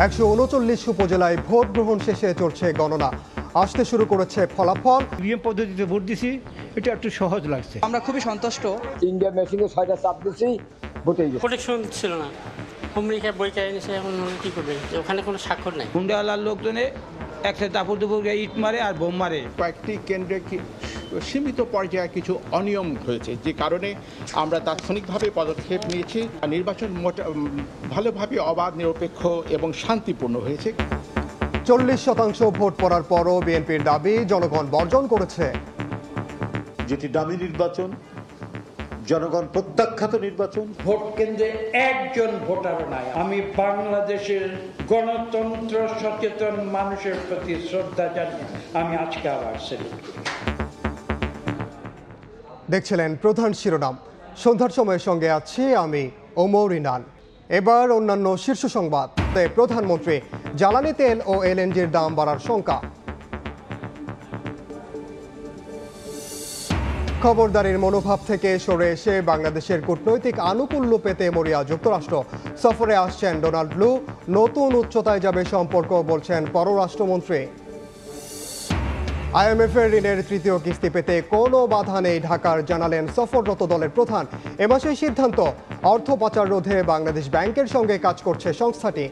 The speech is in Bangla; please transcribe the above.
139 উপজেলায় ভোট গ্রহণ শেষে চলছে গণনা। আসতে শুরু করেছে ফলাফল। ইভিএম পদ্ধতিতে ভোট দিছি, এটা একটু সহজ লাগছে। আমরা খুবই সন্তুষ্ট। ইন্ডিয়া মেশিনে 6টা চাপ দিছি, ভোটে গেছে। প্রোটেকশন ছিল না, হুমরিখা বই কেড়ে নিছে, এখন কি করবে? ওখানে কোনো স্বাক্ষর নাই। গুন্ডাওয়ালার লোকজনে একসাথে দাপুর দুপুর ইট মারে আর বোম মারে। কয়েকটি কেন্দ্রে সীমিত পর্যায়ে কিছু অনিয়ম হয়েছে, যে কারণে আমরা তাৎক্ষণিকভাবে পদক্ষেপ নিয়েছি। নির্বাচন ভালোভাবে অবাধ, নিরপেক্ষ এবং শান্তিপূর্ণ হয়েছে। 40% ভোট পড়ার পরও বিএনপির দাবি জনগণ বর্জন করেছে। যেটি দামি নির্বাচন, জনগণ প্রত্যাখ্যাত নির্বাচন। ভোট কেন্দ্রে একজন ভোটার নাই। আমি বাংলাদেশের গণতন্ত্র সচেতন মানুষের প্রতি শ্রদ্ধা জানিয়ে আমি আজকে আবার সেলিব্রেট করি। দেখছিলেন প্রধান শিরোনাম। সন্ধ্যার সময়ের সঙ্গে আছি আমি ওমর ইনান। এবার অন্যান্য শীর্ষ সংবাদ। প্রধানমন্ত্রী, জ্বালানি তেল ও এলএনজির দাম বাড়ার শঙ্কা। খবরদারির মনোভাব থেকে সরে এসে বাংলাদেশের কূটনৈতিক আনুকূল্য পেতে মরিয়া যুক্তরাষ্ট্র। সফরে আসছেন ডোনাল্ড লু। নতুন উচ্চতায় যাবে সম্পর্ক, বলছেন পররাষ্ট্রমন্ত্রী। আইএমএফের ঋণের তৃতীয় কিস্তি পেতে কোনো বাধা নেই ঢাকার, জানালেন সফররত দলের প্রধান। এ মাসেই সিদ্ধান্ত, অর্থ পাচার রোধে বাংলাদেশ ব্যাংকের সঙ্গে কাজ করছে সংস্থাটি।